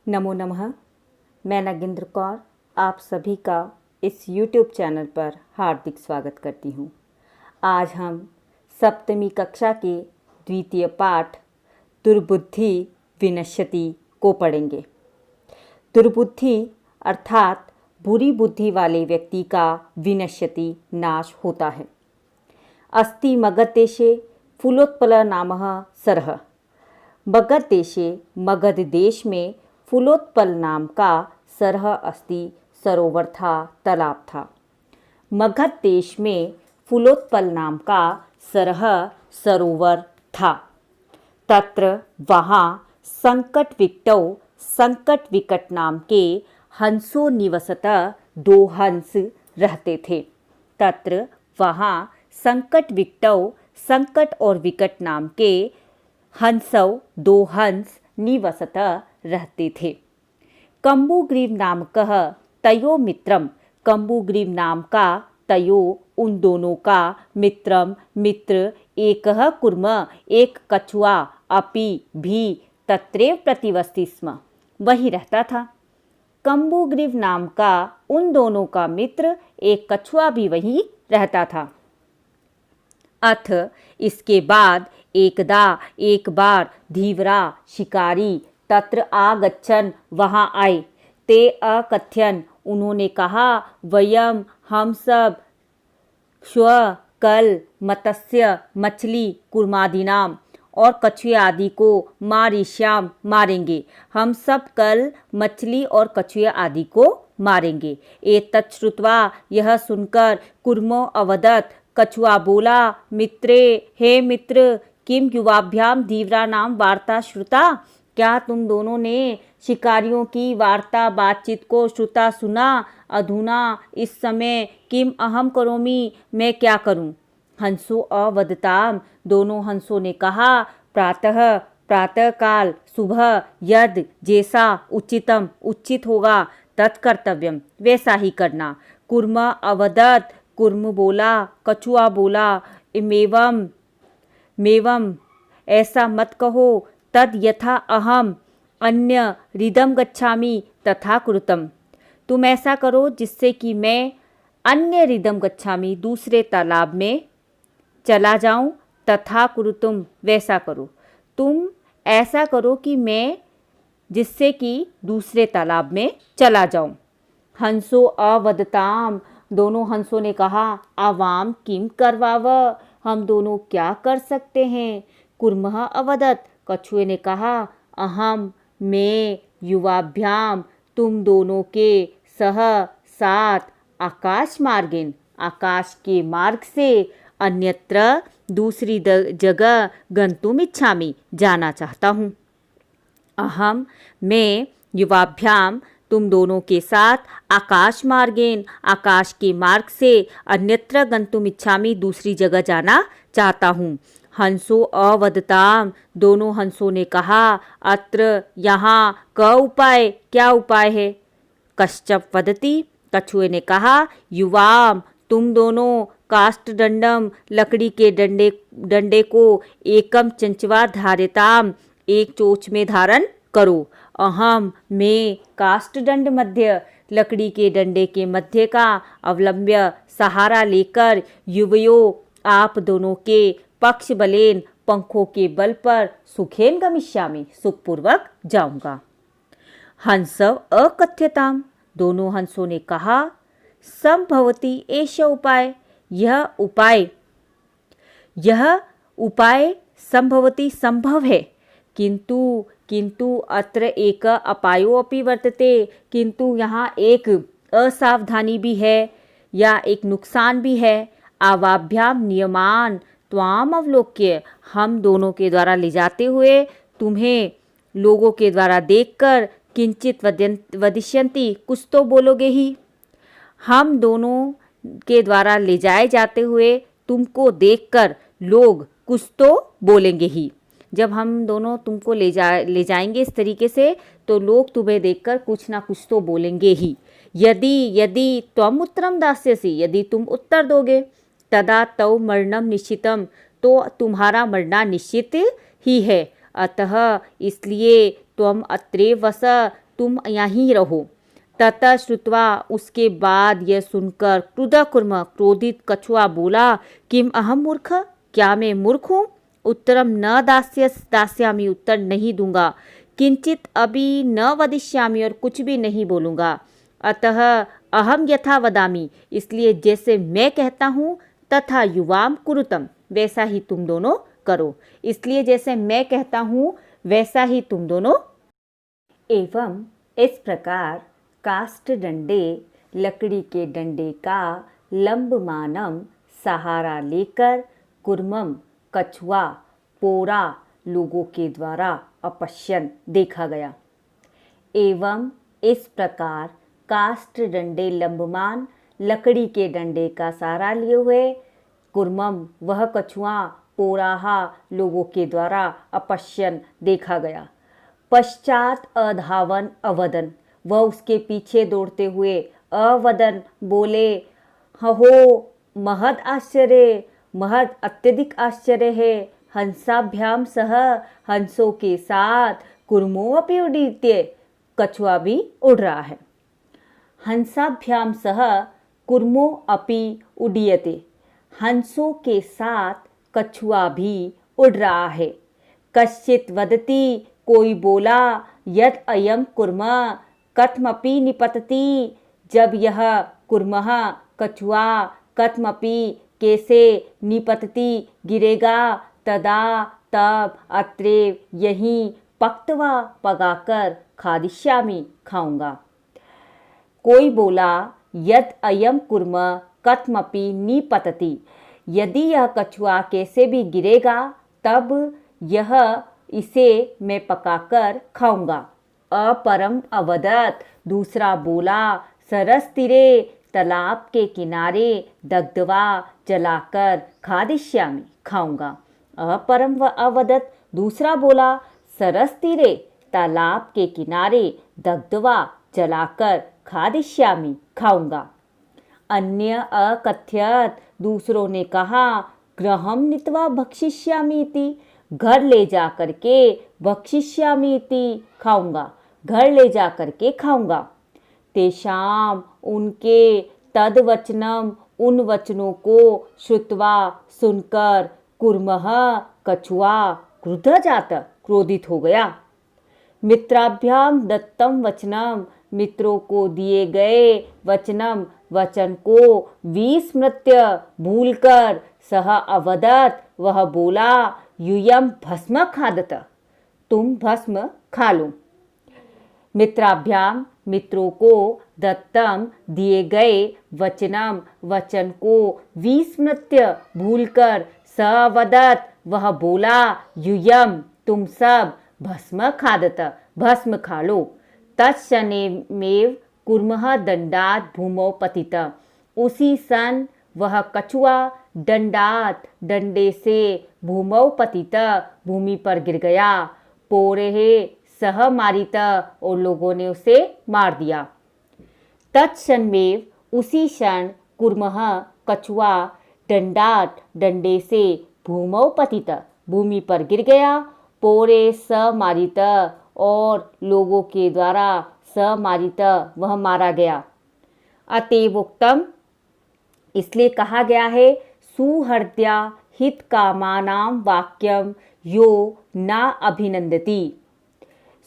नमो नमः। मैं नागेंद्र कौर आप सभी का इस YouTube चैनल पर हार्दिक स्वागत करती हूँ। आज हम सप्तमी कक्षा के द्वितीय पाठ दुर्बुद्धि विनश्यति को पढ़ेंगे। दुर्बुद्धि अर्थात बुरी बुद्धि वाले व्यक्ति का विनश्यति नाश होता है। अस्ति मगधदेशे फूलोत्पल नामः सरः। मगध देशे मगध देश में फूलोत्पल नाम का सरह अस्ति सरोवर था, तालाब था। मगध देश में फूलोत्पल नाम का सरह सरोवर था। तत्र वहाँ संकट विकट नाम के हंसो निवसतः 2 हंस रहते थे। तत्र वहाँ संकट और विकट नाम के हंसौ 2 हंस निवसतः रहते थे। कम्बुग्रीव नामकः तयो मित्रम। कम्बुग्रीव नाम का तयो उन दोनों का मित्र एकः कुर्म एक कछुआ अपि भी तत्रैव प्रतिवसति स्म वही रहता था। कम्बुग्रीव नाम का उन दोनों का मित्र एक कछुआ भी वहीं रहता था। अथ इसके बाद एक बार धीवरा शिकारी तत्र आगच्छन वहाँ आए। ते अकथ्यन उन्होंने कहा वयम हम सब श्व कल मत्स्य मछली कुर्मादिनाम और कछुए आदि को मारिष्याम मारेंगे। हम सब कल मछली और कछुए आदि को मारेंगे। एतत् श्रुत्वा यह सुनकर कुर्मो अवदत् कछुआ बोला मित्रे हे मित्र किम युवाभ्याम धीवरा नाम वार्ता श्रुता। क्या तुम दोनों ने शिकारियों की वार्ता बातचीत को श्रुता सुना। अधुना इस समय किम अहम करोमि मैं क्या करूं। हंसो अवदताम दोनों हंसों ने कहा प्रातः काल सुबह यद जैसा उचित होगा तत्कर्तव्यम वैसा ही करना। कुर्म अवदत कुर्म बोला कछुआ बोला मेवम ऐसा मत कहो तद यथा अहम अन्य रिदम गच्छामि तथा कुरुतम। तुम ऐसा करो जिससे कि मैं अन्य रिदम गच्छामि दूसरे तालाब में चला जाऊं तथा कुरुतुम वैसा करो। तुम ऐसा करो कि मैं जिससे कि दूसरे तालाब में चला जाऊं। हंसो अवदताम दोनों हंसों ने कहा आवाम किम करवाव हम दोनों क्या कर सकते हैं। कुर्मः अवदत कछुए ने कहा अहम मैं युवाभ्याम तुम दोनों के साथ आकाश मार्गेन आकाश के मार्ग से अन्यत्र दूसरी जगह गंतुम इच्छामि जाना चाहता हूँ। अहम मैं युवाभ्याम तुम दोनों के साथ आकाश मार्गेन आकाश के मार्ग से अन्यत्र गंतुम इच्छामि दूसरी जगह जाना चाहता हूँ। हंसो अवदताम दोनों हंसों ने कहा अत्र यहाँ क्या उपाय है। कश्चप वदति कछुए ने कहा युवाम तुम दोनों काष्ठदंडम लकड़ी के डंडे को एकम चंचवा धारिताम एक चोच में धारण करो। अहम मैं काष्ठदंड मध्य लकड़ी के डंडे के मध्य का अवलंब्य सहारा लेकर युवयो आप दोनों के पक्ष बलेन पंखों के बल पर सुखेन गमिष्यामि सुखपूर्वक जाऊंगा। हंसव अकथ्यताम दोनों हंसों ने कहा संभवती एष उपाय यह उपाय संभवती संभव है किंतु अत्र एक अपायो अपि वर्तते किंतु यहाँ एक असावधानी भी है या एक नुकसान भी है। आवाभ्याम नियमान त्वाम अवलोक्य हम दोनों के द्वारा ले जाते हुए तुम्हें लोगों के द्वारा देखकर किंचित वदिष्यन्ति कुछ तो बोलोगे ही। हम दोनों के द्वारा ले जाए जाते हुए तुमको देखकर लोग कुछ तो बोलेंगे ही। जब हम दोनों तुमको ले जाएंगे इस तरीके से तो लोग तुम्हें देखकर कुछ ना कुछ तो बोलेंगे ही। यदि त्वम उत्तरम दास्यसि यदि तुम उत्तर दोगे तदा तव मरणम निश्चितम तो तुम्हारा मरना निश्चित ही है। अतः इसलिए त्वम अत्रे वस तुम यहीं रहो। ततः श्रुत्वा, उसके बाद यह सुनकर क्रुधकुर्म क्रोधित कछुआ बोला, किम अहम मूर्ख, क्या मैं मूर्ख हूँ? उत्तरम न दास्यामि, उत्तर नहीं दूंगा। किंचित अभी न वदिष्यामि, और कुछ भी नहीं बोलूँगा। अतः अहम यथा वदामि, इसलिए जैसे मैं कहता हूँ, तथा युवाम कुरुतम, वैसा ही तुम दोनों करो। इसलिए जैसे मैं कहता हूँ वैसा ही तुम दोनों। एवं इस प्रकार काष्ठ डंडे, लकड़ी के डंडे का लंबमानम सहारा लेकर कुर्मम कछुआ पोरा लोगों के द्वारा अपश्यन देखा गया। एवं इस प्रकार काष्ठ डंडे लंबमान लकड़ी के डंडे का सहारा लिए हुए कुर्मम वह कछुआ पोराहा लोगों के द्वारा अपश्यन देखा गया। पश्चात अधावन अवदन, वह उसके पीछे दौड़ते हुए अवदन बोले, हो महद आश्चर्य, महद अत्यधिक आश्चर्य है। हंसाभ्याम सह, हंसों के साथ, कुर्मो अपि उडीत्य, कछुआ भी उड़ रहा है। हंसाभ्याम सह कुर्मो अपि उडीयते, हंसों के साथ कछुआ भी उड़ रहा है। कश्चित वदति, कोई बोला, यद अयम कुर्म कथमपि निपतति, जब यह कुर्मः कछुआ कथमपि कैसे निपतति गिरेगा, तदा तब अत्रेव यहीं पक्त्वा पकाकर खादिष्यामि खाऊंगा। कोई बोला, यद अयम कुर्म कथमपि निपतति, यदि यह कछुआ कैसे भी गिरेगा तब यह इसे मैं पकाकर खाऊंगा। अपरम अवदत, दूसरा बोला, सरस तीरे, तालाब के किनारे, दग्धवा, जलाकर खादिष्यामि, खाऊंगा। अपरम अवदत, दूसरा बोला, सरस तीरे, तालाब के किनारे, दग्धवा, जलाकर खादिष्यामि, खाऊंगा। अन्य अकथ्यत, दूसरों ने कहा, गृहम नीत्वा भक्षिष्यामि इति, घर ले जा करके भक्षिष्यामि इति, खाऊंगा, घर ले जा करके खाऊंगा। तेषाम, उनके, तदवचनम, उन वचनों को, श्रुत्वा, सुनकर, कुर्मः, कछुआ, क्रुद्ध जात, क्रोधित हो गया। मित्राभ्याम दत्तम वचनम, मित्रों को दिए गए वचनम, वचन को विस्मृत्य, भूलकर, सह अवदत, वह बोला, यूयम भस्म खादत, तुम भस्म खा लो। मित्राभ्याम, मित्रों को, दत्तम, दिए गए, वचनम, वचन को, विस्मृत्य, भूलकर, सवदत, वह बोला, यूयम, तुम सब, भस्म खादत, भस्म खा लो। तत्क्षणेमेव कुर्मः दंडात भूमौ पतित, उसी सन वह कछुआ दंडात, डंडे से, भूमौ पतित, भूमि पर गिर गया। पोरेहे, सह मारित, और लोगों ने उसे मार दिया। तत्क्षणमेव, उसी क्षण, कुर्मः, कछुआ, दंडात, डंडे से, भूमौ पतित, भूमि पर गिर गया। पोरे स मारित, और लोगों के द्वारा स मारित, वह मारा गया। अतएवोक्तम, इसलिए कहा गया है, सुहृदया हित कामानाम वाक्यम यो न अभिनंदति।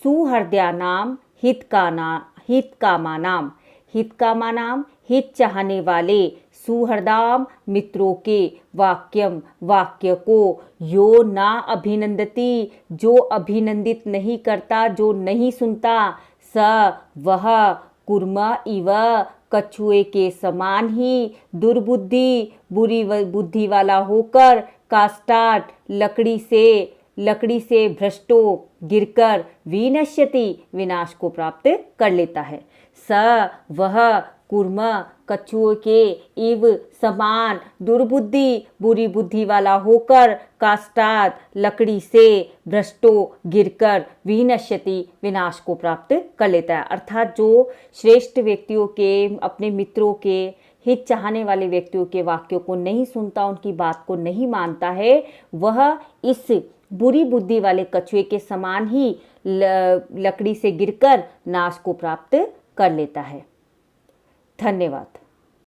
सुहृदया नाम हित कामानाम, हित कामानाम, हित चाहने वाले, सुहृदाम, मित्रों के, वाक्यम, वाक्य को, यो ना अभिनंदति, जो अभिनंदित नहीं करता, जो नहीं सुनता, स वह, कुर्म इव, कछुए के समान ही, दुर्बुद्धि, बुरी बुद्धि वाला होकर, काष्ठात्, लकड़ी से भ्रष्टो, गिरकर, विनश्यति, विनाश को प्राप्त कर लेता है। स वह, कुर्म, कछुए के इव समान, दुर्बुद्धि, बुरी बुद्धि वाला होकर, काष्ठात्, लकड़ी से, भ्रष्टो, गिरकर, विनश्यति, विनाश को प्राप्त कर लेता है। अर्थात जो श्रेष्ठ व्यक्तियों के, अपने मित्रों के, हित चाहने वाले व्यक्तियों के वाक्यों को नहीं सुनता, उनकी बात को नहीं मानता है, वह इस बुरी बुद्धि वाले कछुए के समान ही लकड़ी से गिरकर नाश को प्राप्त कर लेता है। धन्यवाद।